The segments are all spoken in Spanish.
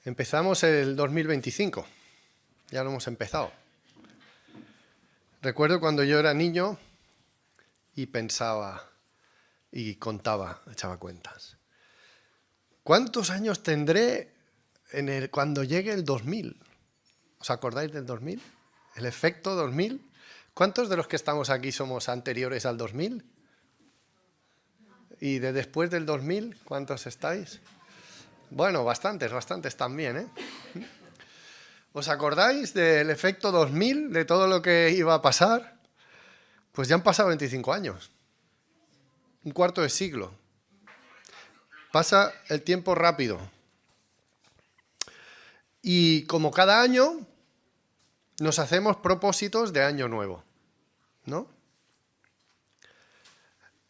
Empezamos el 2025, ya lo hemos empezado. Recuerdo cuando yo era niño y pensaba y contaba, echaba cuentas. ¿Cuántos años tendré cuando llegue el 2000? ¿Os acordáis del 2000? ¿El efecto 2000? ¿Cuántos de los que estamos aquí somos anteriores al 2000? ¿Y de después del 2000, cuántos estáis? Bueno, bastantes también, ¿eh? ¿Os acordáis del efecto 2000, de todo lo que iba a pasar? Pues ya han pasado 25 años, un cuarto de siglo. Pasa el tiempo rápido. Y como cada año, nos hacemos propósitos de año nuevo, ¿no?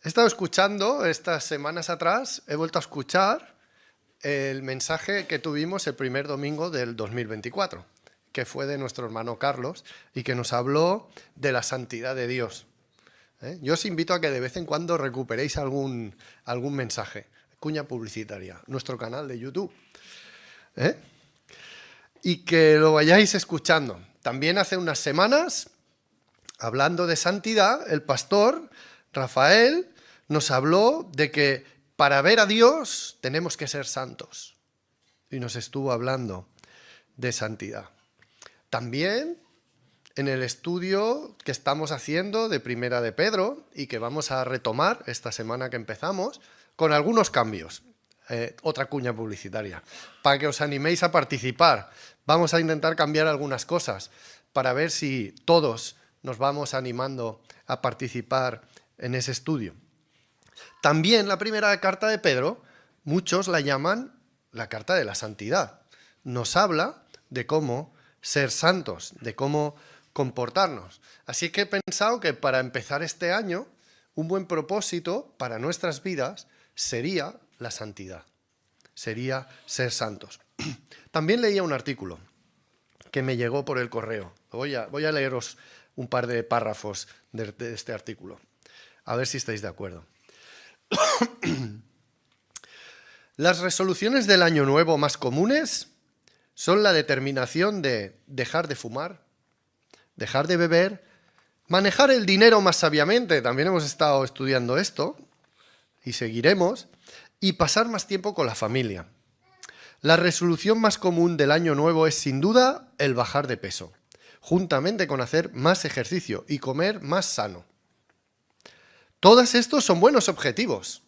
He estado escuchando estas semanas atrás, he vuelto a escuchar el mensaje que tuvimos el primer domingo del 2024, que fue de nuestro hermano Carlos y que nos habló de la santidad de Dios. Yo os invito a que de vez en cuando recuperéis algún mensaje. Cuña publicitaria, nuestro canal de YouTube. Y que lo vayáis escuchando. También hace unas semanas, hablando de santidad, el pastor Rafael nos habló de que para ver a Dios tenemos que ser santos. Y nos estuvo hablando de santidad. También en el estudio que estamos haciendo de Primera de Pedro y que vamos a retomar esta semana que empezamos, con algunos cambios. Otra cuña publicitaria. Para que os animéis a participar. Vamos a intentar cambiar algunas cosas para ver si todos nos vamos animando a participar en ese estudio. También la primera carta de Pedro, muchos la llaman la carta de la santidad. Nos habla de cómo ser santos, de cómo comportarnos. Así que he pensado que para empezar este año, un buen propósito para nuestras vidas sería la santidad, sería ser santos. También leía un artículo que me llegó por el correo. Voy a leeros un par de párrafos de este artículo, a ver si estáis de acuerdo. Las resoluciones del año nuevo más comunes son la determinación de dejar de fumar, dejar de beber, manejar el dinero más sabiamente, también hemos estado estudiando esto y seguiremos, y pasar más tiempo con la familia. La resolución más común del año nuevo es sin duda el bajar de peso, juntamente con hacer más ejercicio y comer más sano. Todos estos son buenos objetivos.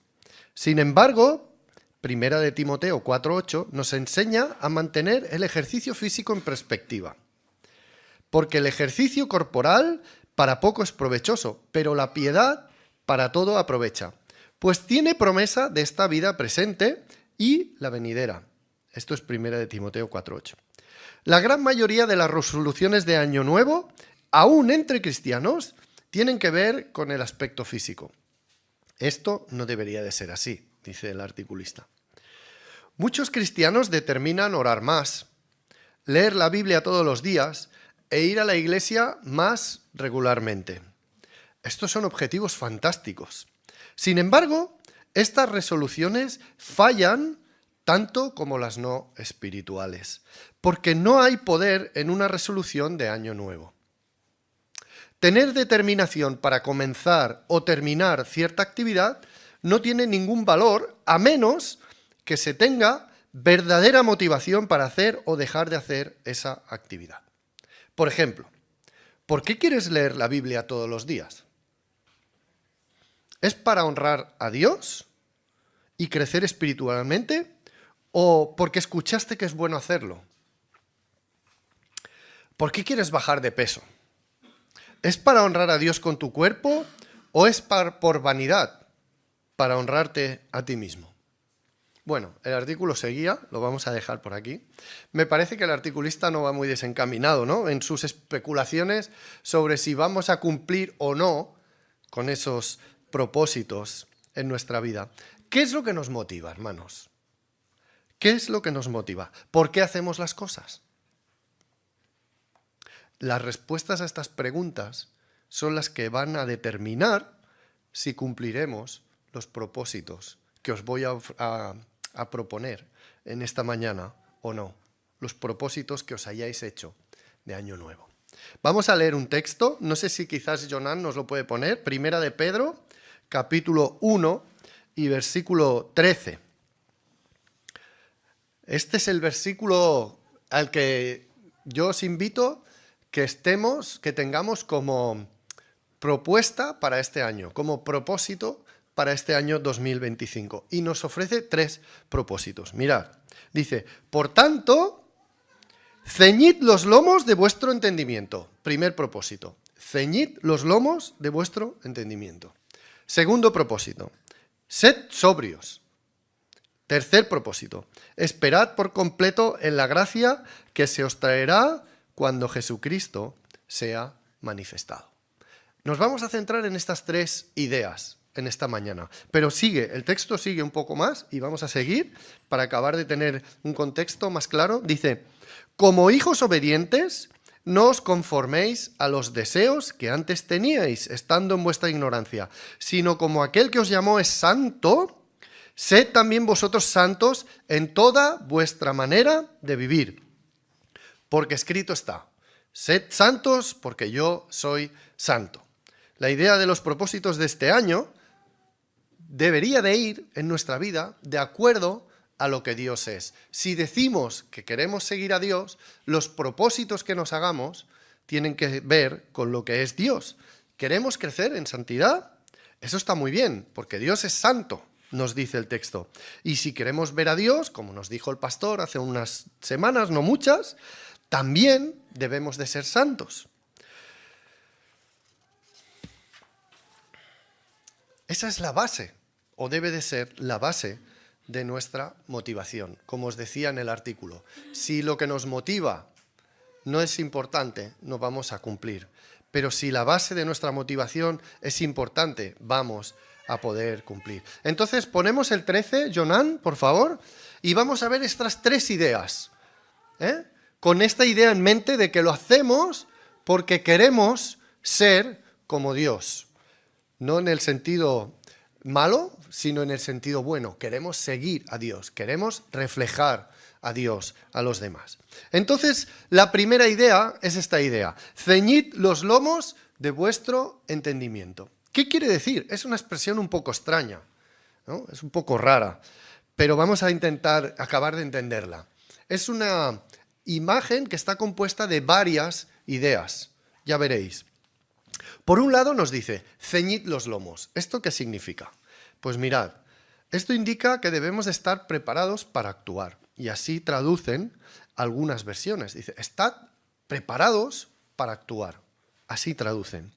Sin embargo, Primera de Timoteo 4:8 nos enseña a mantener el ejercicio físico en perspectiva. Porque el ejercicio corporal para poco es provechoso, pero la piedad para todo aprovecha, pues tiene promesa de esta vida presente y la venidera. Esto es Primera de Timoteo 4:8. La gran mayoría de las resoluciones de Año Nuevo, aún entre cristianos, tienen que ver con el aspecto físico. Esto no debería de ser así, dice el articulista. Muchos cristianos determinan orar más, leer la Biblia todos los días e ir a la iglesia más regularmente. Estos son objetivos fantásticos. Sin embargo, estas resoluciones fallan tanto como las no espirituales, porque no hay poder en una resolución de año nuevo. Tener determinación para comenzar o terminar cierta actividad no tiene ningún valor a menos que se tenga verdadera motivación para hacer o dejar de hacer esa actividad. Por ejemplo, ¿por qué quieres leer la Biblia todos los días? ¿Es para honrar a Dios y crecer espiritualmente o porque escuchaste que es bueno hacerlo? ¿Por qué quieres bajar de peso? ¿Es para honrar a Dios con tu cuerpo o es por vanidad, para honrarte a ti mismo? Bueno, el artículo seguía, lo vamos a dejar por aquí. Me parece que el articulista no va muy desencaminado, ¿no?, en sus especulaciones sobre si vamos a cumplir o no con esos propósitos en nuestra vida. ¿Qué es lo que nos motiva, hermanos? ¿Qué es lo que nos motiva? ¿Por qué hacemos las cosas? Las respuestas a estas preguntas son las que van a determinar si cumpliremos los propósitos que os voy a proponer en esta mañana o no. los propósitos que os hayáis hecho de año nuevo. Vamos a leer un texto, no sé si quizás Jonan nos lo puede poner, Primera de Pedro, capítulo 1 y versículo 13. Este es el versículo al que yo os invito que tengamos como propuesta para este año, como propósito para este año 2025. Y nos ofrece 3 propósitos. Mirad, dice, por tanto, ceñid los lomos de vuestro entendimiento. Primer propósito, ceñid los lomos de vuestro entendimiento. Segundo propósito, sed sobrios. Tercer propósito, esperad por completo en la gracia que se os traerá cuando Jesucristo sea manifestado. Nos vamos a centrar en estas 3 ideas en esta mañana, pero el texto sigue un poco más y vamos a seguir para acabar de tener un contexto más claro. Dice, como hijos obedientes, no os conforméis a los deseos que antes teníais, estando en vuestra ignorancia, sino como aquel que os llamó es santo, sed también vosotros santos en toda vuestra manera de vivir. Porque escrito está, sed santos porque yo soy santo. La idea de los propósitos de este año debería de ir en nuestra vida de acuerdo a lo que Dios es. Si decimos que queremos seguir a Dios, los propósitos que nos hagamos tienen que ver con lo que es Dios. ¿Queremos crecer en santidad? Eso está muy bien, porque Dios es santo, nos dice el texto. Y si queremos ver a Dios, como nos dijo el pastor hace unas semanas, no muchas, también debemos de ser santos. Esa es la base, o debe de ser la base de nuestra motivación. Como os decía en el artículo, si lo que nos motiva no es importante, no vamos a cumplir. Pero si la base de nuestra motivación es importante, vamos a poder cumplir. Entonces ponemos el 13, Jonan, por favor, y vamos a ver estas 3 ideas. Con esta idea en mente de que lo hacemos porque queremos ser como Dios. No en el sentido malo, sino en el sentido bueno. Queremos seguir a Dios, queremos reflejar a Dios a los demás. Entonces, la primera idea es esta idea. Ceñid los lomos de vuestro entendimiento. ¿Qué quiere decir? Es una expresión un poco extraña, ¿no? Es un poco rara, pero vamos a intentar acabar de entenderla. Es una imagen que está compuesta de varias ideas. Ya veréis. Por un lado nos dice, ceñid los lomos. ¿Esto qué significa? Pues mirad, esto indica que debemos de estar preparados para actuar. Y así traducen algunas versiones. Dice, estad preparados para actuar. Así traducen.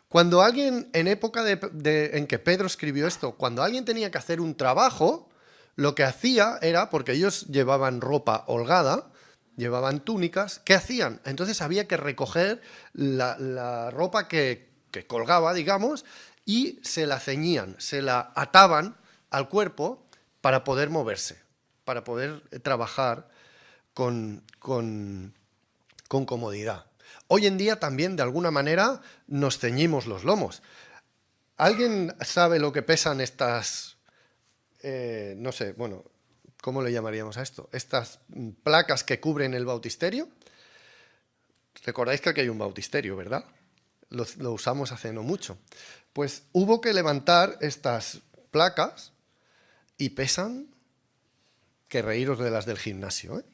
Cuando alguien, en época en que Pedro escribió esto, cuando alguien tenía que hacer un trabajo, lo que hacía era, porque ellos llevaban ropa holgada, llevaban túnicas, ¿qué hacían? Entonces había que recoger la ropa que colgaba, digamos, y se la ceñían, se la ataban al cuerpo para poder moverse, para poder trabajar con comodidad. Hoy en día también, de alguna manera, nos ceñimos los lomos. ¿Alguien sabe lo que pesan estas, no sé, bueno, ¿cómo le llamaríamos a esto? Estas placas que cubren el bautisterio. Recordáis que aquí hay un bautisterio, ¿verdad? Lo usamos hace no mucho. Pues hubo que levantar estas placas y pesan, que reíros de las del gimnasio, ¿eh?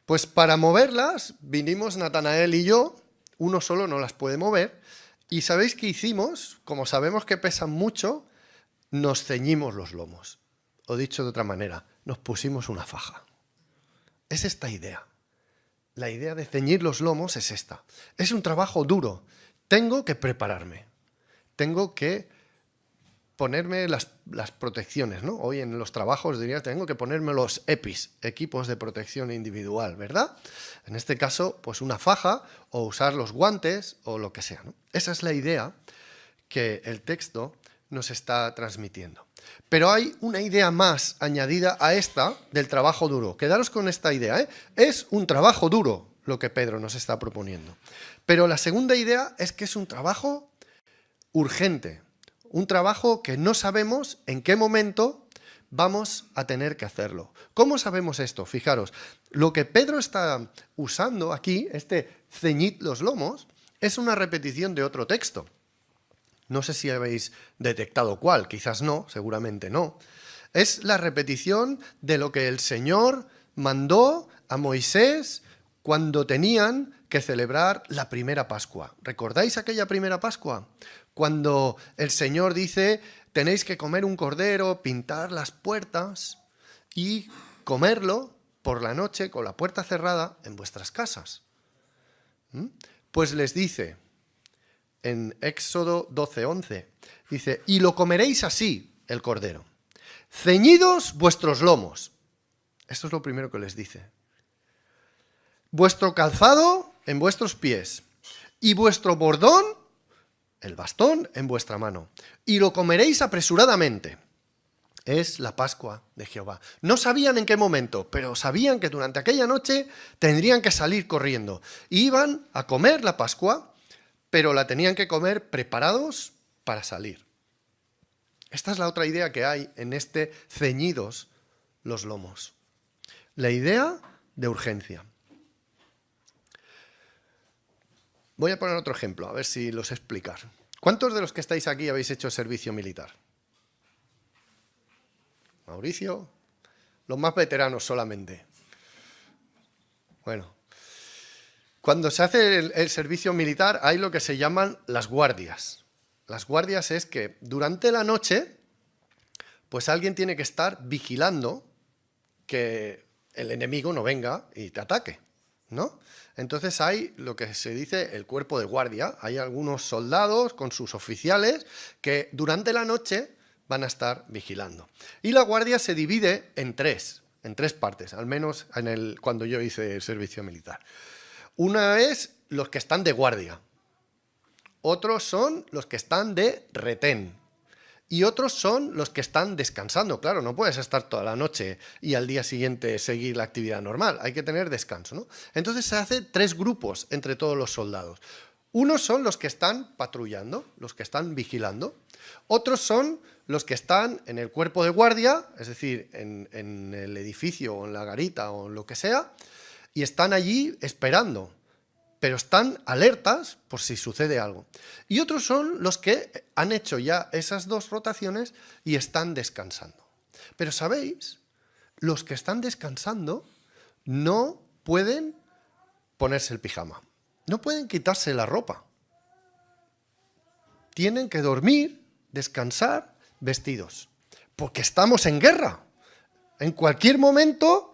Pues para moverlas vinimos Natanael y yo, uno solo no las puede mover, y ¿sabéis qué hicimos? Como sabemos que pesan mucho, nos ceñimos los lomos. O dicho de otra manera, nos pusimos una faja. Es esta idea. La idea de ceñir los lomos es esta. Es un trabajo duro. Tengo que prepararme. Tengo que ponerme las protecciones, ¿no? Hoy en los trabajos diría, tengo que ponerme los EPIs, equipos de protección individual, ¿verdad? En este caso, pues una faja o usar los guantes o lo que sea, ¿no? Esa es la idea que el texto nos está transmitiendo. Pero hay una idea más añadida a esta del trabajo duro. Quedaros con esta idea, ¿eh? Es un trabajo duro lo que Pedro nos está proponiendo. Pero la segunda idea es que es un trabajo urgente. Un trabajo que no sabemos en qué momento vamos a tener que hacerlo. ¿Cómo sabemos esto? Fijaros, lo que Pedro está usando aquí, ceñid los lomos, es una repetición de otro texto. No sé si habéis detectado cuál, quizás no, seguramente no. Es la repetición de lo que el Señor mandó a Moisés cuando tenían que celebrar la primera Pascua. ¿Recordáis aquella primera Pascua? Cuando el Señor dice, tenéis que comer un cordero, pintar las puertas y comerlo por la noche con la puerta cerrada en vuestras casas. Pues les dice, en Éxodo 12:11, dice, y lo comeréis así, el cordero, ceñidos vuestros lomos. Esto es lo primero que les dice. Vuestro calzado en vuestros pies y vuestro bordón, el bastón, en vuestra mano. Y lo comeréis apresuradamente. Es la Pascua de Jehová. No sabían en qué momento, pero sabían que durante aquella noche tendrían que salir corriendo. Iban a comer la Pascua, pero la tenían que comer preparados para salir. Esta es la otra idea que hay en ceñidos los lomos. La idea de urgencia. Voy a poner otro ejemplo, a ver si los sé explicar. ¿Cuántos de los que estáis aquí habéis hecho servicio militar? Mauricio, los más veteranos solamente. Bueno, cuando se hace el servicio militar hay lo que se llaman las guardias. Las guardias es que durante la noche, pues alguien tiene que estar vigilando que el enemigo no venga y te ataque, ¿no? Entonces hay lo que se dice el cuerpo de guardia. Hay algunos soldados con sus oficiales que durante la noche van a estar vigilando. Y la guardia se divide en tres partes, al menos cuando yo hice el servicio militar. Una es los que están de guardia, otros son los que están de retén y otros son los que están descansando. Claro, no puedes estar toda la noche y al día siguiente seguir la actividad normal, hay que tener descanso, ¿no? Entonces se hace 3 grupos entre todos los soldados. Unos son los que están patrullando, los que están vigilando. Otros son los que están en el cuerpo de guardia, es decir, en el edificio o en la garita o en lo que sea, y están allí esperando, pero están alertas por si sucede algo. Y otros son los que han hecho ya esas 2 rotaciones y están descansando. Pero ¿sabéis? Los que están descansando no pueden ponerse el pijama, no pueden quitarse la ropa. Tienen que dormir, descansar, vestidos, porque estamos en guerra. En cualquier momento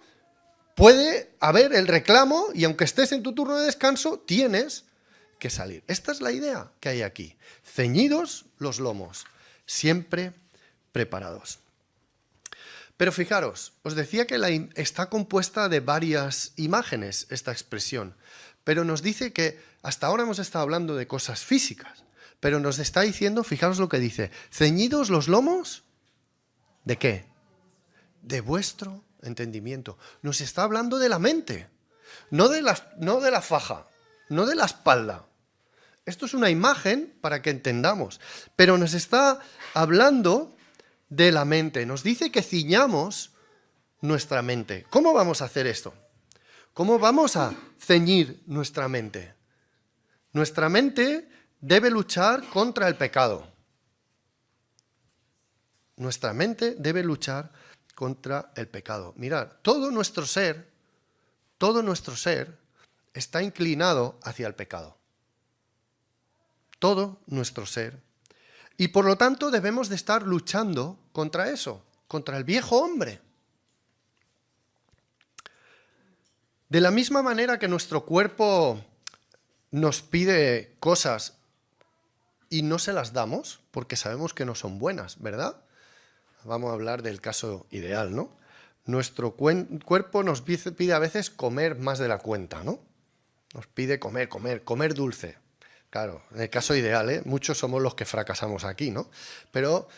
puede haber el reclamo y aunque estés en tu turno de descanso, tienes que salir. Esta es la idea que hay aquí. Ceñidos los lomos, siempre preparados. Pero fijaros, os decía que está compuesta de varias imágenes esta expresión, pero nos dice que hasta ahora hemos estado hablando de cosas físicas, pero nos está diciendo, fijaros lo que dice, ceñidos los lomos, ¿de qué? De vuestro entendimiento. Nos está hablando de la mente, no de la faja, no de la espalda. Esto es una imagen para que entendamos, pero nos está hablando de la mente. Nos dice que ciñamos nuestra mente. ¿Cómo vamos a hacer esto? ¿Cómo vamos a ceñir nuestra mente? Nuestra mente debe luchar contra el pecado. Nuestra mente debe luchar contra el pecado. Mirad, todo nuestro ser está inclinado hacia el pecado. Todo nuestro ser. Y por lo tanto debemos de estar luchando contra eso, contra el viejo hombre. De la misma manera que nuestro cuerpo nos pide cosas y no se las damos, porque sabemos que no son buenas, ¿verdad? Vamos a hablar del caso ideal, ¿no? Nuestro cuerpo nos pide a veces comer más de la cuenta, ¿no? Nos pide comer dulce. Claro, en el caso ideal, ¿eh? Muchos somos los que fracasamos aquí, ¿no? Pero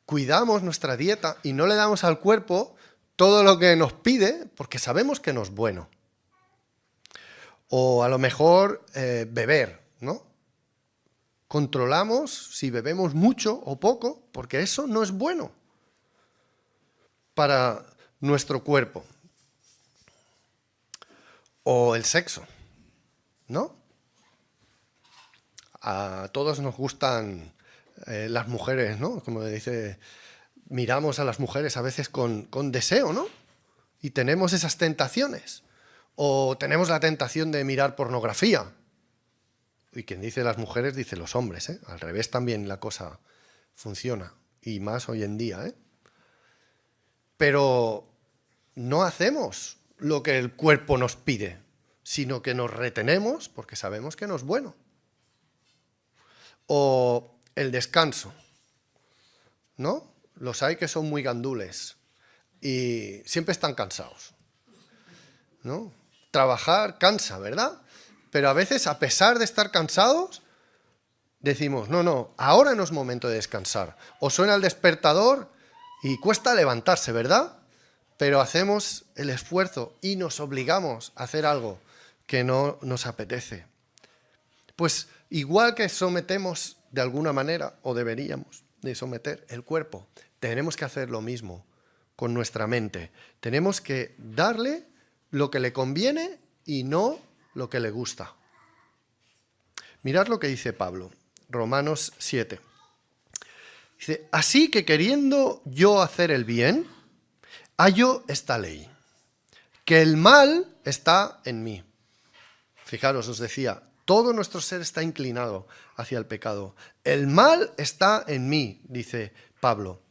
cuidamos nuestra dieta y no le damos al cuerpo todo lo que nos pide porque sabemos que no es bueno. O a lo mejor beber, ¿no? Controlamos si bebemos mucho o poco porque eso no es bueno. para nuestro cuerpo. O el sexo, ¿no? A todos nos gustan las mujeres, ¿no? Como dice, miramos a las mujeres a veces con deseo, ¿no? Y tenemos esas tentaciones. O tenemos la tentación de mirar pornografía. Y quien dice las mujeres dice los hombres, ¿eh? Al revés también la cosa funciona. Y más hoy en día, ¿eh? Pero no hacemos lo que el cuerpo nos pide, sino que nos retenemos porque sabemos que no es bueno. O el descanso, ¿no? Los hay que son muy gandules y siempre están cansados, ¿no? Trabajar cansa, ¿verdad? Pero a veces, a pesar de estar cansados, decimos, no, ahora no es momento de descansar. O suena el despertador y cuesta levantarse, ¿verdad? Pero hacemos el esfuerzo y nos obligamos a hacer algo que no nos apetece. Pues igual que sometemos de alguna manera, o deberíamos de someter el cuerpo, tenemos que hacer lo mismo con nuestra mente. Tenemos que darle lo que le conviene y no lo que le gusta. Mirad lo que dice Pablo, Romanos 7. Dice, así que queriendo yo hacer el bien, hallo esta ley, que el mal está en mí. Fijaros, os decía, todo nuestro ser está inclinado hacia el pecado. El mal está en mí, dice Pablo.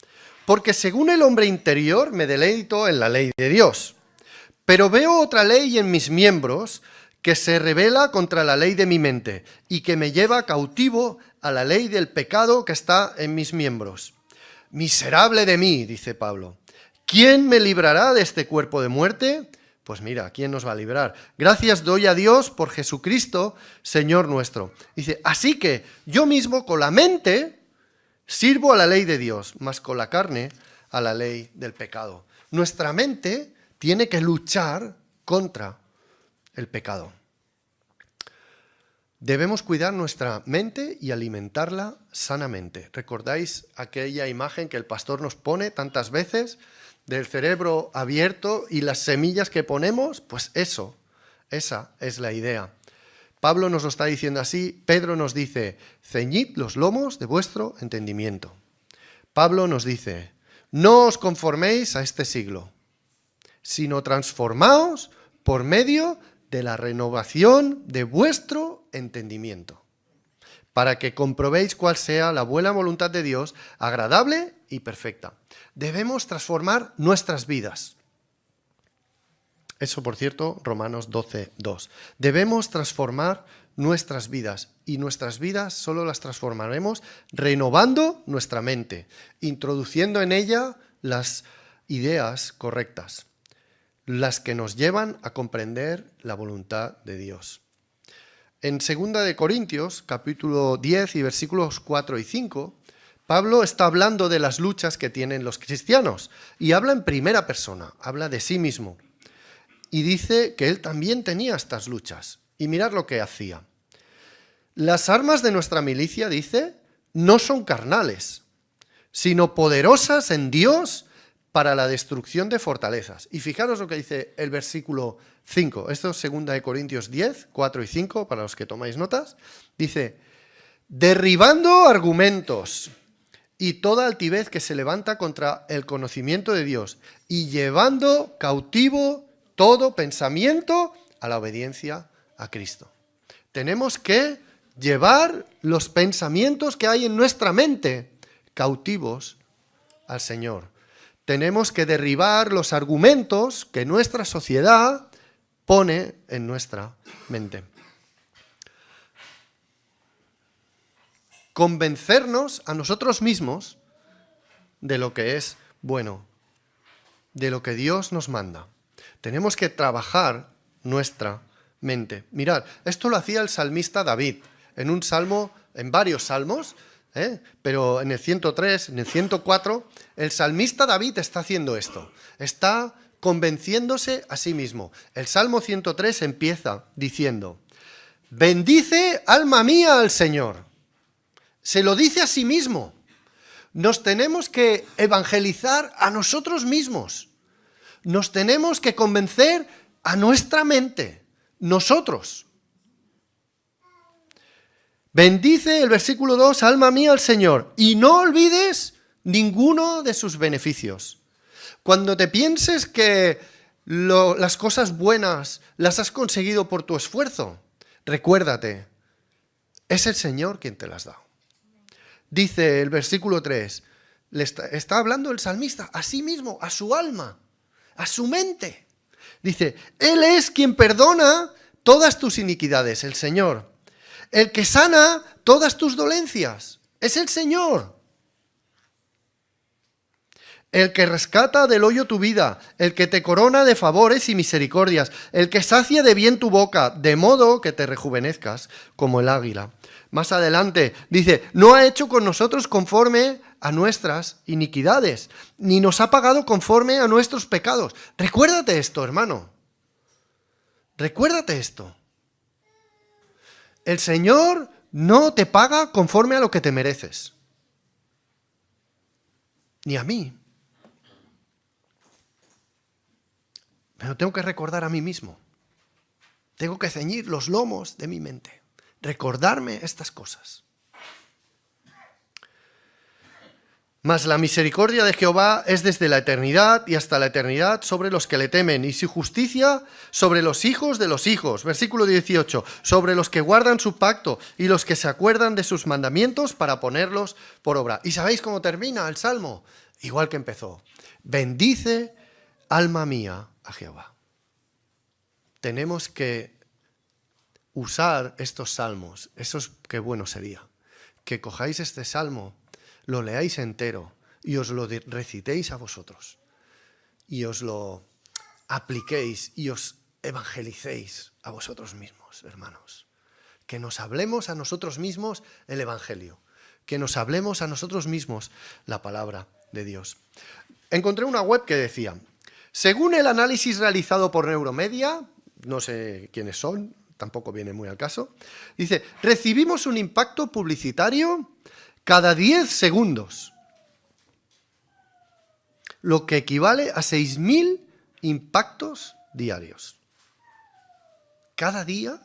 Porque según el hombre interior me deleito en la ley de Dios. Pero veo otra ley en mis miembros que se rebela contra la ley de mi mente y que me lleva cautivo a la ley del pecado que está en mis miembros. Miserable de mí, dice Pablo. ¿Quién me librará de este cuerpo de muerte? Pues mira, ¿quién nos va a librar? Gracias doy a Dios por Jesucristo, Señor nuestro. Dice, así que yo mismo con la mente sirvo a la ley de Dios, mas con la carne a la ley del pecado. Nuestra mente tiene que luchar contra el pecado. Debemos cuidar nuestra mente y alimentarla sanamente. ¿Recordáis aquella imagen que el pastor nos pone tantas veces del cerebro abierto y las semillas que ponemos? Pues eso, esa es la idea. Pablo nos lo está diciendo así, Pedro nos dice, ceñid los lomos de vuestro entendimiento. Pablo nos dice, no os conforméis a este siglo, sino transformaos por medio de la renovación de vuestro entendimiento, para que comprobéis cuál sea la buena voluntad de Dios, agradable y perfecta. Debemos transformar nuestras vidas. Eso, por cierto, Romanos 12:2. Debemos transformar nuestras vidas, y nuestras vidas solo las transformaremos renovando nuestra mente, introduciendo en ella las ideas correctas, las que nos llevan a comprender la voluntad de Dios. En 2 de Corintios, capítulo 10 y versículos 4 y 5, Pablo está hablando de las luchas que tienen los cristianos y habla en primera persona, habla de sí mismo y dice que él también tenía estas luchas. Y mirad lo que hacía. Las armas de nuestra milicia, dice, no son carnales, sino poderosas en Dios para la destrucción de fortalezas. Y fijaros lo que dice el versículo 5. Esto es 2 de Corintios 10, 4 y 5, para los que tomáis notas. Dice, derribando argumentos y toda altivez que se levanta contra el conocimiento de Dios y llevando cautivo todo pensamiento a la obediencia a Cristo. Tenemos que llevar los pensamientos que hay en nuestra mente cautivos al Señor. Tenemos que derribar los argumentos que nuestra sociedad pone en nuestra mente. Convencernos a nosotros mismos de lo que es bueno, de lo que Dios nos manda. Tenemos que trabajar nuestra mente. Mirad, esto lo hacía el salmista David en un salmo, en varios salmos, pero en el 103, en el 104, el salmista David está haciendo esto. Está convenciéndose a sí mismo. El Salmo 103 empieza diciendo, bendice alma mía al Señor. Se lo dice a sí mismo. Nos tenemos que evangelizar a nosotros mismos. Nos tenemos que convencer a nuestra mente, nosotros. Bendice el versículo 2, alma mía, al Señor, y no olvides ninguno de sus beneficios. Cuando te pienses que las cosas buenas las has conseguido por tu esfuerzo, recuérdate, es el Señor quien te las da. Dice el versículo 3, está hablando el salmista a sí mismo, a su alma, a su mente. Dice, Él es quien perdona todas tus iniquidades, el Señor. El que sana todas tus dolencias, es el Señor. El que rescata del hoyo tu vida, el que te corona de favores y misericordias, el que sacia de bien tu boca, de modo que te rejuvenezcas como el águila. Más adelante dice, no ha hecho con nosotros conforme a nuestras iniquidades, ni nos ha pagado conforme a nuestros pecados. Recuérdate esto, hermano. Recuérdate esto. El Señor no te paga conforme a lo que te mereces. Ni a mí. Pero tengo que recordar a mí mismo. Tengo que ceñir los lomos de mi mente. Recordarme estas cosas. Mas la misericordia de Jehová es desde la eternidad y hasta la eternidad sobre los que le temen, y su justicia sobre los hijos de los hijos. Versículo 18, sobre los que guardan su pacto y los que se acuerdan de sus mandamientos para ponerlos por obra. ¿Y sabéis cómo termina el Salmo? Igual que empezó. Bendice, alma mía, a Jehová. Tenemos que usar estos salmos. Eso es qué bueno sería. Que cojáis este salmo, lo leáis entero y os lo recitéis a vosotros. Y os lo apliquéis y os evangelicéis a vosotros mismos, hermanos. Que nos hablemos a nosotros mismos el evangelio. Que nos hablemos a nosotros mismos la palabra de Dios. Encontré una web que decía, según el análisis realizado por Neuromedia, no sé quiénes son, tampoco viene muy al caso, dice, recibimos un impacto publicitario cada 10 segundos, lo que equivale a 6.000 impactos diarios. Cada día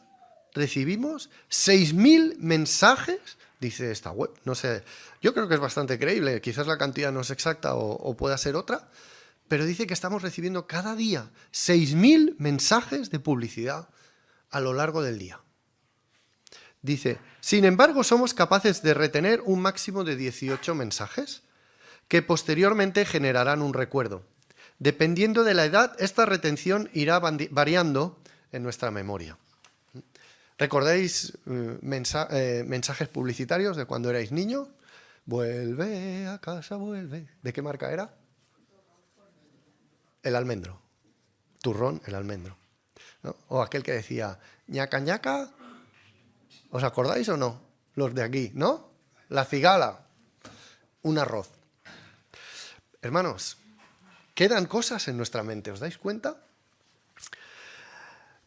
recibimos 6.000 mensajes, dice esta web, no sé, yo creo que es bastante creíble, quizás la cantidad no es exacta o pueda ser otra, pero dice que estamos recibiendo cada día 6.000 mensajes de publicidad a lo largo del día. Dice, sin embargo, somos capaces de retener un máximo de 18 mensajes que posteriormente generarán un recuerdo. Dependiendo de la edad, esta retención irá variando en nuestra memoria. ¿Recordáis mensajes publicitarios de cuando erais niño? Vuelve a casa, vuelve. ¿De qué marca era? El almendro. Turrón, el almendro, ¿no? O aquel que decía, ñaca, ñaca. ¿Os acordáis o no? Los de aquí, ¿no? La cigala. Un arroz. Hermanos, quedan cosas en nuestra mente, ¿os dais cuenta?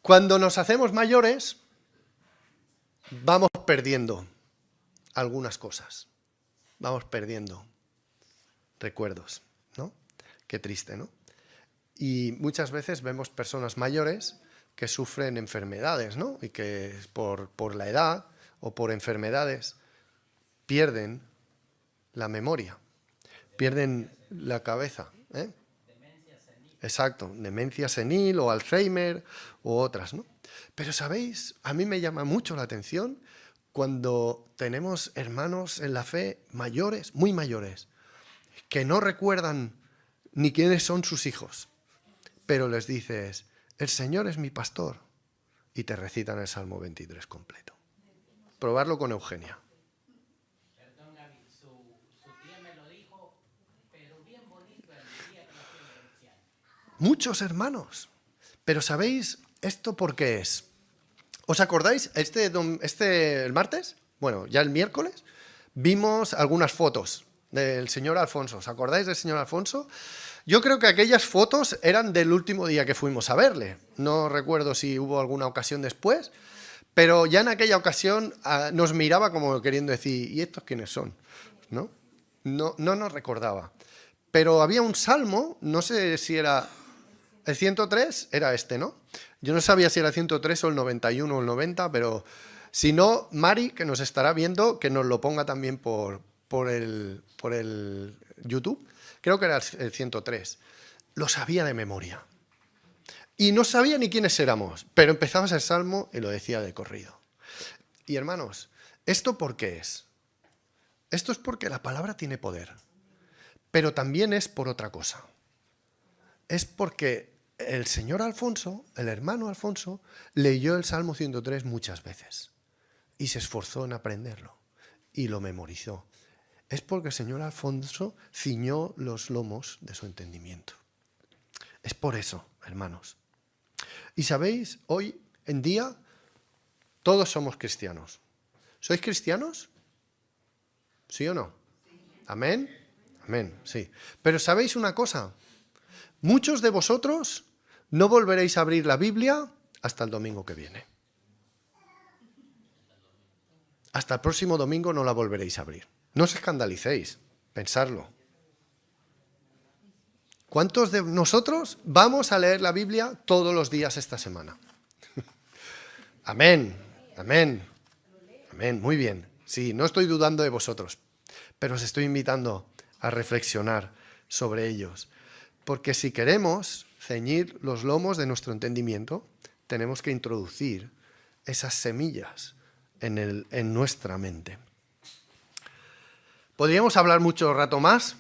Cuando nos hacemos mayores, vamos perdiendo algunas cosas. Vamos perdiendo recuerdos, ¿no? Qué triste, ¿no? Y muchas veces vemos personas mayores que sufren enfermedades, ¿no? Y que por la edad o por enfermedades pierden la memoria, pierden la cabeza, ¿eh? Demencia senil. Exacto, demencia senil o Alzheimer o otras, ¿no? Pero, ¿sabéis? A mí me llama mucho la atención cuando tenemos hermanos en la fe mayores, muy mayores, que no recuerdan ni quiénes son sus hijos, pero les dices, el Señor es mi pastor, y te recitan el Salmo 23 completo. Probarlo con Eugenia. Perdón, Gaby, su tía me lo dijo, pero bien bonito el día que nació el anciano. Muchos hermanos. Pero ¿sabéis esto por qué es? ¿Os acordáis? El martes, bueno, ya el miércoles, vimos algunas fotos del señor Alfonso. ¿Os acordáis del señor Alfonso? Yo creo que aquellas fotos eran del último día que fuimos a verle. No recuerdo si hubo alguna ocasión después, pero ya en aquella ocasión nos miraba como queriendo decir, ¿y estos quiénes son? ¿No? no nos recordaba. Pero había un salmo, no sé si era el 103, era este, ¿no? Yo no sabía si era el 103 o el 91 o el 90, pero si no, Mari, que nos estará viendo, que nos lo ponga también por el YouTube. Creo que era el 103. Lo sabía de memoria. Y no sabía ni quiénes éramos, pero empezabas el salmo y lo decía de corrido. Y hermanos, ¿esto por qué es? Esto es porque la palabra tiene poder, pero también es por otra cosa. Es porque el señor Alfonso, el hermano Alfonso, leyó el Salmo 103 muchas veces y se esforzó en aprenderlo y lo memorizó. Es porque el señor Alfonso ciñó los lomos de su entendimiento. Es por eso, hermanos. Y sabéis, hoy en día todos somos cristianos. ¿Sois cristianos? ¿Sí o no? ¿Amén? Amén, sí. Pero ¿sabéis una cosa? Muchos de vosotros no volveréis a abrir la Biblia hasta el domingo que viene. Hasta el próximo domingo no la volveréis a abrir. No os escandalicéis, pensarlo. ¿Cuántos de nosotros vamos a leer la Biblia todos los días esta semana? Amén, amén, amén, muy bien. Sí, no estoy dudando de vosotros, pero os estoy invitando a reflexionar sobre ellos. Porque si queremos ceñir los lomos de nuestro entendimiento, tenemos que introducir esas semillas en nuestra mente. Podríamos hablar mucho rato más,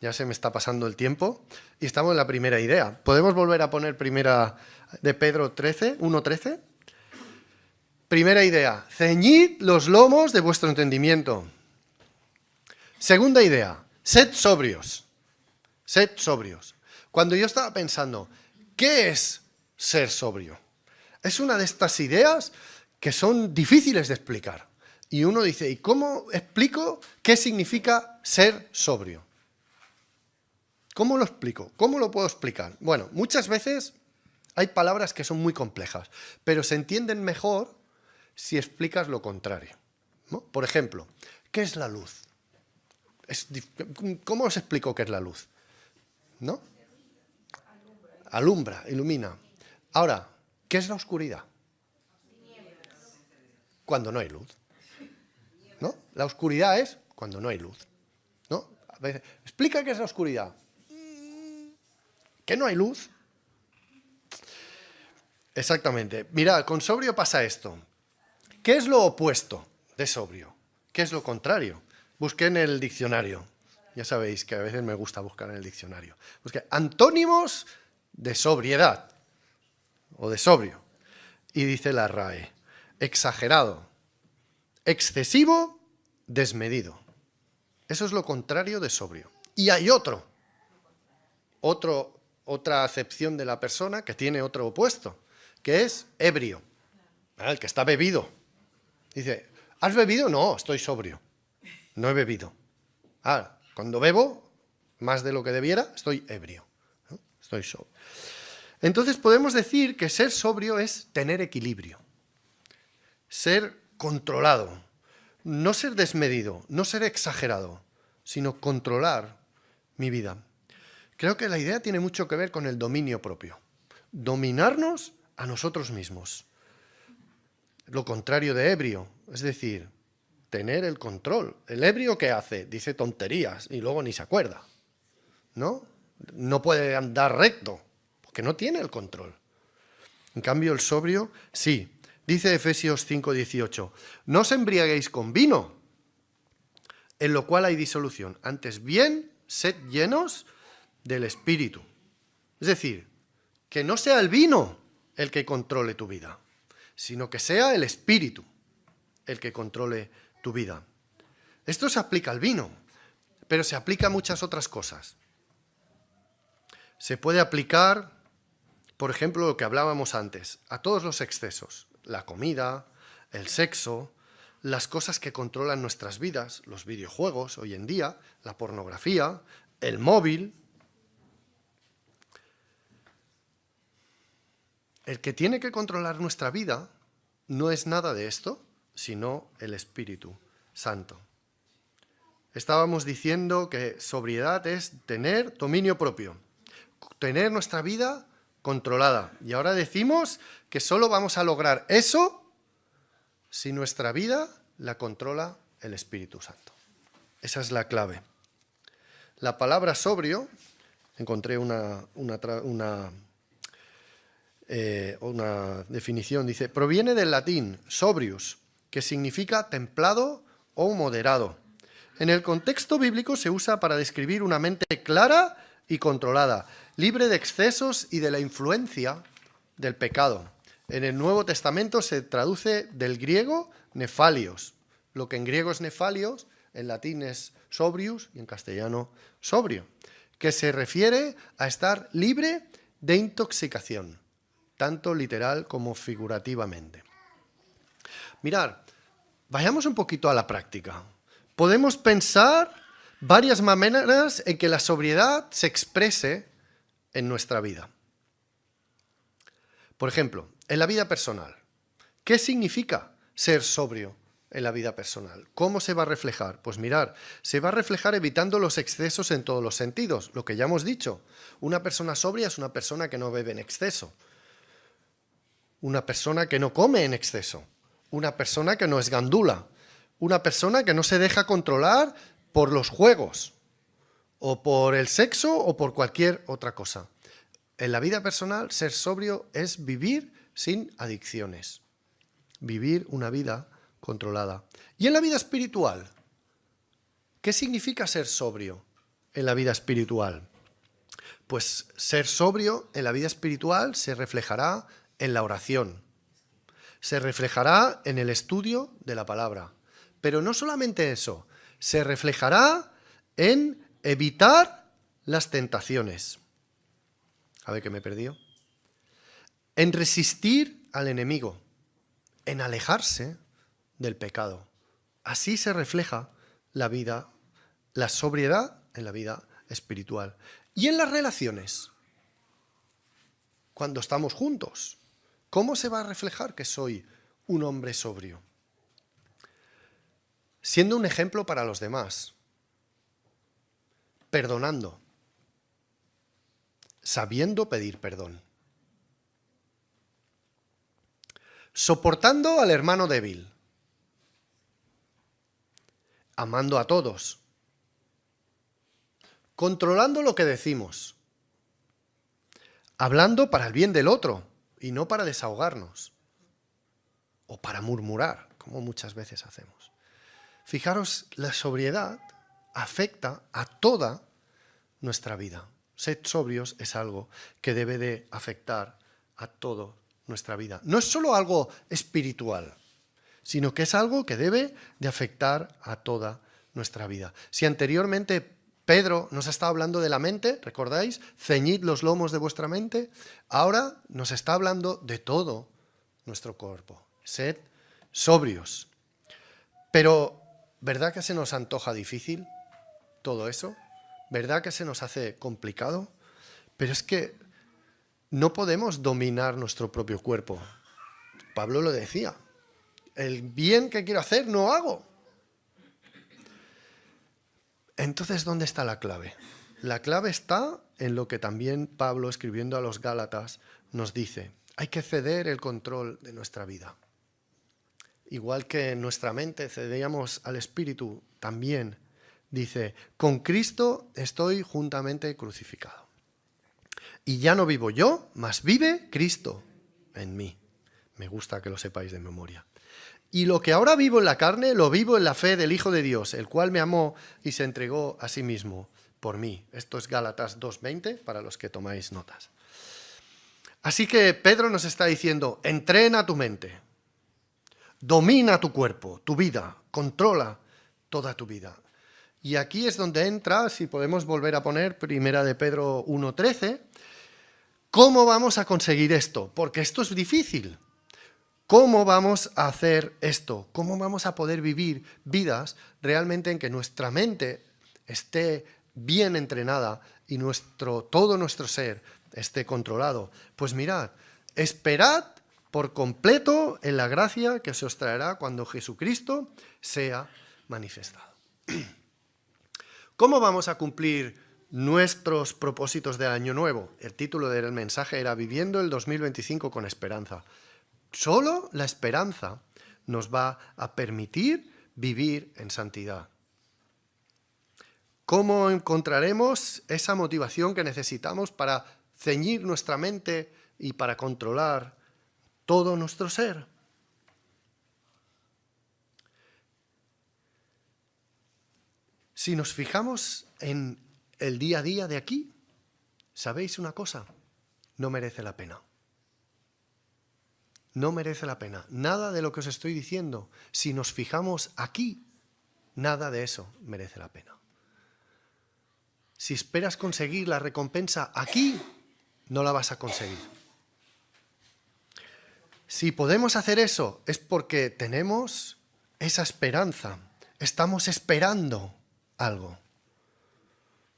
ya se me está pasando el tiempo, y estamos en la primera idea. ¿Podemos volver a poner primera de Pedro 1:13? Primera idea, ceñid los lomos de vuestro entendimiento. Segunda idea, sed sobrios. Sed sobrios. Cuando yo estaba pensando, ¿qué es ser sobrio? Es una de estas ideas que son difíciles de explicar. Y uno dice, ¿y cómo explico qué significa ser sobrio? ¿Cómo lo explico? ¿Cómo lo puedo explicar? Bueno, muchas veces hay palabras que son muy complejas, pero se entienden mejor si explicas lo contrario, ¿no? Por ejemplo, ¿qué es la luz? ¿Cómo os explico qué es la luz? ¿No? Alumbra, ilumina. Ahora, ¿qué es la oscuridad? Cuando no hay luz. ¿No? La oscuridad es cuando no hay luz. ¿No? A veces, explica qué es la oscuridad. ¿Que no hay luz? Exactamente. Mirad, con sobrio pasa esto. ¿Qué es lo opuesto de sobrio? ¿Qué es lo contrario? Busqué en el diccionario. Ya sabéis que a veces me gusta buscar en el diccionario. Busqué antónimos de sobriedad o de sobrio. Y dice la RAE, exagerado, excesivo, desmedido. Eso es lo contrario de sobrio. Y hay otra acepción de la persona que tiene otro opuesto, que es ebrio, el que está bebido. Dice, ¿has bebido? No, estoy sobrio. No he bebido. Cuando bebo, más de lo que debiera, estoy ebrio. ¿No? Estoy sobrio. Entonces podemos decir que ser sobrio es tener equilibrio, ser controlado, no ser desmedido, no ser exagerado, sino controlar mi vida. Creo que la idea tiene mucho que ver con el dominio propio, dominarnos a nosotros mismos. Lo contrario de ebrio, es decir, tener el control. ¿El ebrio qué hace? Dice tonterías y luego ni se acuerda, ¿no? No puede andar recto, porque no tiene el control. En cambio, el sobrio, sí. Dice Efesios 5:18, no os embriaguéis con vino, en lo cual hay disolución. Antes bien, sed llenos del Espíritu. Es decir, que no sea el vino el que controle tu vida, sino que sea el Espíritu el que controle tu vida. Esto se aplica al vino, pero se aplica a muchas otras cosas. Se puede aplicar, por ejemplo, lo que hablábamos antes, a todos los excesos, la comida, el sexo, las cosas que controlan nuestras vidas, los videojuegos hoy en día, la pornografía, el móvil. El que tiene que controlar nuestra vida no es nada de esto, sino el Espíritu Santo. estábamos diciendo que sobriedad es tener dominio propio, tener nuestra vida controlada. Y ahora decimos que solo vamos a lograr eso si nuestra vida la controla el Espíritu Santo. Esa es la clave. La palabra sobrio, encontré una definición, dice, proviene del latín sobrius, que significa templado o moderado. En el contexto bíblico se usa para describir una mente clara y controlada, libre de excesos y de la influencia del pecado. En el Nuevo Testamento se traduce del griego nefalios. Lo que en griego es nefalios, en latín es sobrius y en castellano sobrio, que se refiere a estar libre de intoxicación, tanto literal como figurativamente. Mirad, vayamos un poquito a la práctica. Podemos pensar varias maneras en que la sobriedad se exprese en nuestra vida. Por ejemplo, en la vida personal. ¿Qué significa ser sobrio en la vida personal? ¿Cómo se va a reflejar? Pues mirad, se va a reflejar evitando los excesos en todos los sentidos. Lo que ya hemos dicho, una persona sobria es una persona que no bebe en exceso. Una persona que no come en exceso. Una persona que no es gandula. Una persona que no se deja controlar por los juegos, o por el sexo, o por cualquier otra cosa. En la vida personal, ser sobrio es vivir sin adicciones. Vivir una vida controlada. Y en la vida espiritual, ¿qué significa ser sobrio en la vida espiritual? Pues ser sobrio en la vida espiritual se reflejará en la oración, se reflejará en el estudio de la palabra. Pero no solamente eso, se reflejará en evitar las tentaciones. A ver, que me he perdido. En resistir al enemigo, en alejarse del pecado. Así se refleja la vida, la sobriedad en la vida espiritual. Y en las relaciones, cuando estamos juntos, ¿cómo se va a reflejar que soy un hombre sobrio? Siendo un ejemplo para los demás, perdonando, sabiendo pedir perdón, soportando al hermano débil, amando a todos, controlando lo que decimos, hablando para el bien del otro y no para desahogarnos o para murmurar, como muchas veces hacemos. Fijaros, la sobriedad afecta a toda nuestra vida. Ser sobrios es algo que debe de afectar a toda nuestra vida. No es solo algo espiritual, sino que es algo que debe de afectar a toda nuestra vida. Si anteriormente Pedro nos ha estado hablando de la mente, ¿recordáis? Ceñid los lomos de vuestra mente. Ahora nos está hablando de todo nuestro cuerpo. Sed sobrios. Pero, ¿verdad que se nos antoja difícil todo eso? ¿Verdad que se nos hace complicado? Pero es que no podemos dominar nuestro propio cuerpo. Pablo lo decía. El bien que quiero hacer no hago. Entonces, ¿dónde está la clave? La clave está en lo que también Pablo, escribiendo a los Gálatas, nos dice. Hay que ceder el control de nuestra vida. Igual que en nuestra mente cedíamos al Espíritu, también dice, con Cristo estoy juntamente crucificado. Y ya no vivo yo, mas vive Cristo en mí. Me gusta que lo sepáis de memoria. Y lo que ahora vivo en la carne, lo vivo en la fe del Hijo de Dios, el cual me amó y se entregó a sí mismo por mí. Esto es Gálatas 2:20, para los que tomáis notas. Así que Pedro nos está diciendo, entrena tu mente. Domina tu cuerpo, tu vida, controla toda tu vida. Y aquí es donde entra, si podemos volver a poner Primera de Pedro 1:13, ¿cómo vamos a conseguir esto? Porque esto es difícil. ¿Cómo vamos a hacer esto? ¿Cómo vamos a poder vivir vidas realmente en que nuestra mente esté bien entrenada y todo nuestro ser esté controlado? Pues mirad, esperad por completo en la gracia que se os traerá cuando Jesucristo sea manifestado. ¿Cómo vamos a cumplir nuestros propósitos de Año Nuevo? El título del mensaje era Viviendo el 2025 con esperanza. Solo la esperanza nos va a permitir vivir en santidad. ¿Cómo encontraremos esa motivación que necesitamos para ceñir nuestra mente y para controlar todo nuestro ser? Si nos fijamos en el día a día de aquí, ¿sabéis una cosa? No merece la pena. No merece la pena. Nada de lo que os estoy diciendo, si nos fijamos aquí, nada de eso merece la pena. Si esperas conseguir la recompensa aquí, no la vas a conseguir. Si podemos hacer eso, es porque tenemos esa esperanza. Estamos esperando algo.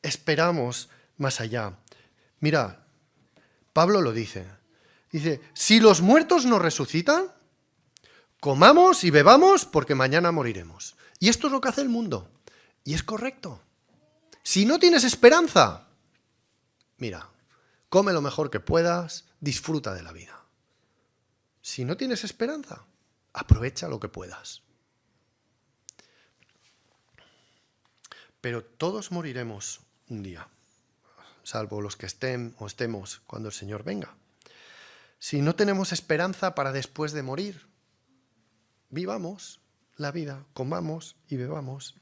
Esperamos más allá. Mira, Pablo lo dice. Dice, si los muertos no resucitan, comamos y bebamos porque mañana moriremos. Y esto es lo que hace el mundo. Y es correcto. Si no tienes esperanza, mira, come lo mejor que puedas, disfruta de la vida. Si no tienes esperanza, aprovecha lo que puedas. Pero todos moriremos un día, salvo los que estén o estemos cuando el Señor venga. Si no tenemos esperanza para después de morir, vivamos la vida, comamos y bebamos.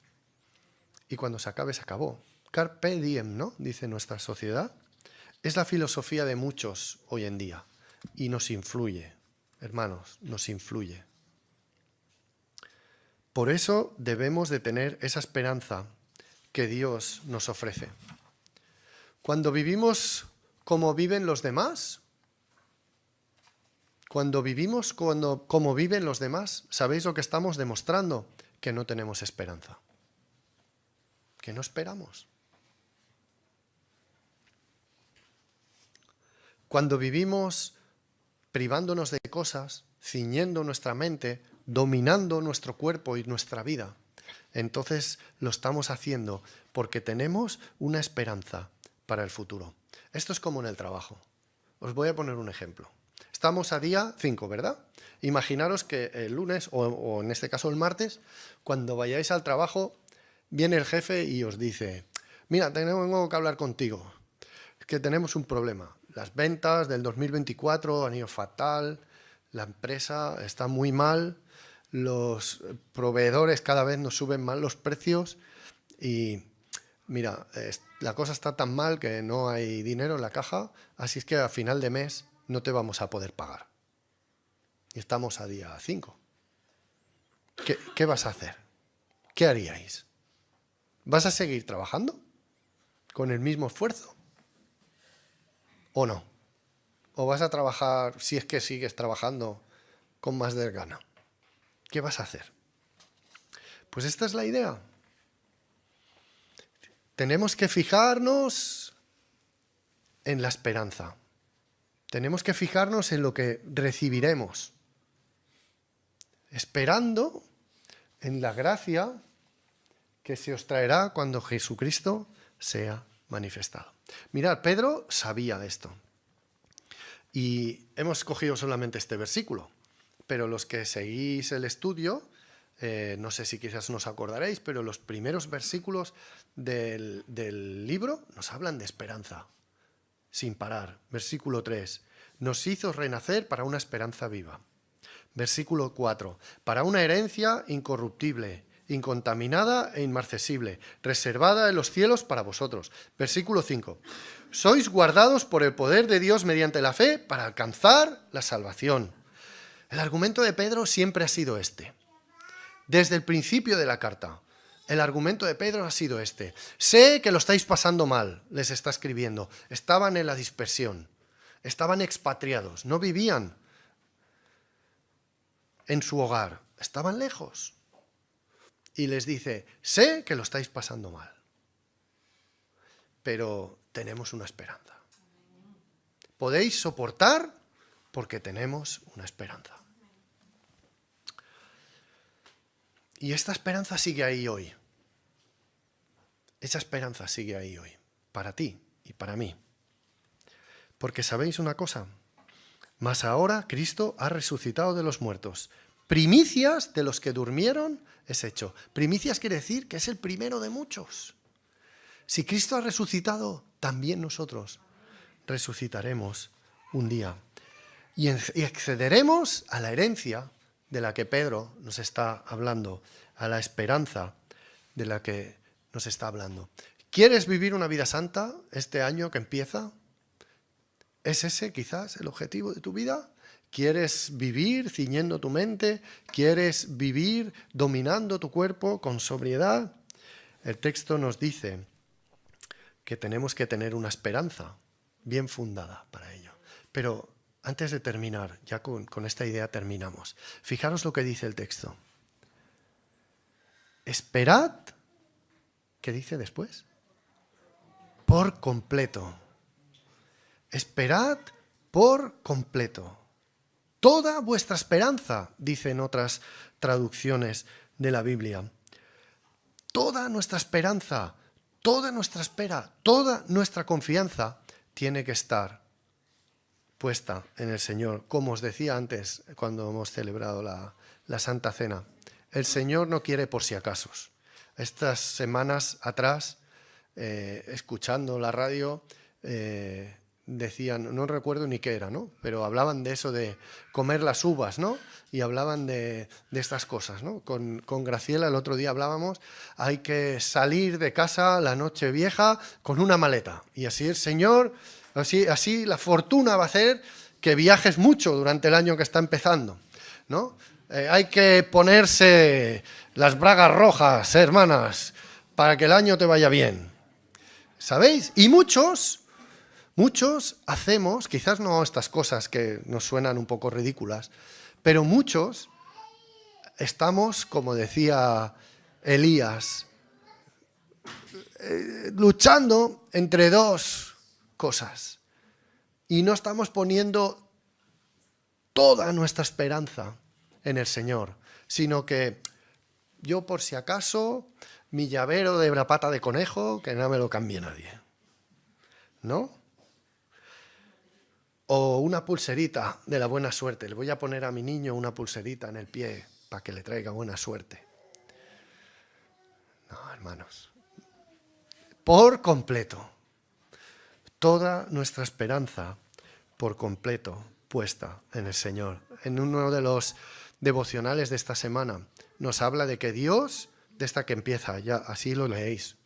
Y cuando se acabe, se acabó. Carpe diem, ¿no? Dice nuestra sociedad. Es la filosofía de muchos hoy en día y nos influye, hermanos, nos influye. Por eso debemos de tener esa esperanza que Dios nos ofrece. Cuando vivimos como viven los demás, cuando vivimos como viven los demás, ¿sabéis lo que estamos demostrando? Que no tenemos esperanza, que no esperamos. Cuando vivimos privándonos de cosas, ciñendo nuestra mente, dominando nuestro cuerpo y nuestra vida, entonces lo estamos haciendo porque tenemos una esperanza para el futuro. Esto es como en el trabajo. Os voy a poner un ejemplo. Estamos a día 5, ¿verdad? Imaginaros que el lunes, o en este caso el martes, cuando vayáis al trabajo, viene el jefe y os dice, mira, tengo que hablar contigo, es que tenemos un problema. Las ventas del 2024 han ido fatal, la empresa está muy mal, los proveedores cada vez nos suben más los precios y mira, la cosa está tan mal que no hay dinero en la caja, así es que a final de mes no te vamos a poder pagar. Y estamos a día 5. ¿Qué vas a hacer? ¿Qué haríais? ¿Vas a seguir trabajando con el mismo esfuerzo? ¿O no? ¿O vas a trabajar, si es que sigues trabajando, con más desgana? ¿Qué vas a hacer? Pues esta es la idea. Tenemos que fijarnos en la esperanza. Tenemos que fijarnos en lo que recibiremos, esperando en la gracia que se os traerá cuando Jesucristo sea manifestado. Mirad, Pedro sabía esto. Y hemos cogido solamente este versículo, pero los que seguís el estudio, no sé si quizás nos acordaréis, pero los primeros versículos del libro nos hablan de esperanza, sin parar. Versículo 3, nos hizo renacer para una esperanza viva. Versículo 4, para una herencia incorruptible, incontaminada e inmarcesible, reservada en los cielos para vosotros. Versículo 5, sois guardados por el poder de Dios mediante la fe para alcanzar la salvación. El argumento de Pedro siempre ha sido este. Desde el principio de la carta, el argumento de Pedro ha sido este. Sé que lo estáis pasando mal, les está escribiendo. Estaban en la dispersión, estaban expatriados, no vivían en su hogar, estaban lejos. Y les dice, sé que lo estáis pasando mal, pero tenemos una esperanza. Podéis soportar porque tenemos una esperanza. Y esta esperanza sigue ahí hoy. esa esperanza sigue ahí hoy, para ti y para mí. Porque ¿sabéis una cosa? Mas ahora Cristo ha resucitado de los muertos. Primicias de los que durmieron es hecho. Primicias quiere decir que es el primero de muchos. Si Cristo ha resucitado, también nosotros resucitaremos un día. Y accederemos a la herencia de la que Pedro nos está hablando, a la esperanza de la que nos está hablando. ¿Quieres vivir una vida santa este año que empieza? ¿Es ese quizás el objetivo de tu vida? ¿Quieres vivir ciñendo tu mente? ¿Quieres vivir dominando tu cuerpo con sobriedad? El texto nos dice que tenemos que tener una esperanza bien fundada para ello. Pero antes de terminar, ya con esta idea terminamos. Fijaros lo que dice el texto. Esperad, ¿qué dice después? Por completo. Esperad por completo. Toda vuestra esperanza, dice en otras traducciones de la Biblia. Toda nuestra esperanza, toda nuestra espera, toda nuestra confianza tiene que estar puesta en el Señor. Como os decía antes, cuando hemos celebrado la Santa Cena, el Señor no quiere por si acasos. Estas semanas atrás, escuchando la radio, decían, no recuerdo ni qué era, ¿no? Pero hablaban de eso de comer las uvas, ¿no? Y hablaban de estas cosas, ¿no? Con Graciela el otro día hablábamos, hay que salir de casa la noche vieja con una maleta. Y así el Señor, así la fortuna va a hacer que viajes mucho durante el año que está empezando, ¿no? Hay que ponerse las bragas rojas, hermanas, para que el año te vaya bien. ¿Sabéis? Y muchos hacemos, quizás no estas cosas que nos suenan un poco ridículas, pero muchos estamos, como decía Elías, luchando entre dos cosas y no estamos poniendo toda nuestra esperanza en el Señor, sino que yo por si acaso, mi llavero de la pata de conejo, que no me lo cambie nadie, ¿no? O una pulserita de la buena suerte. Le voy a poner a mi niño una pulserita en el pie para que le traiga buena suerte. No, hermanos. Por completo. Toda nuestra esperanza por completo puesta en el Señor. En uno de los devocionales de esta semana nos habla de que Dios, de esta que empieza, ya así lo leéis,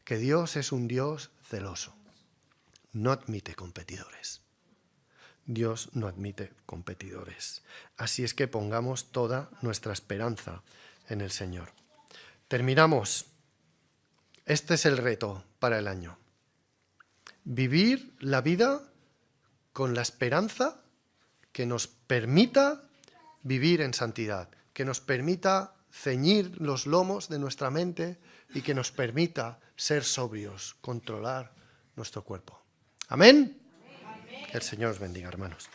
que Dios es un Dios celoso. No admite competidores. Dios no admite competidores. Así es que pongamos toda nuestra esperanza en el Señor. Terminamos. Este es el reto para el año. Vivir la vida con la esperanza que nos permita vivir en santidad, que nos permita ceñir los lomos de nuestra mente y que nos permita ser sobrios, controlar nuestro cuerpo. ¿Amén? Que el Señor os bendiga, hermanos.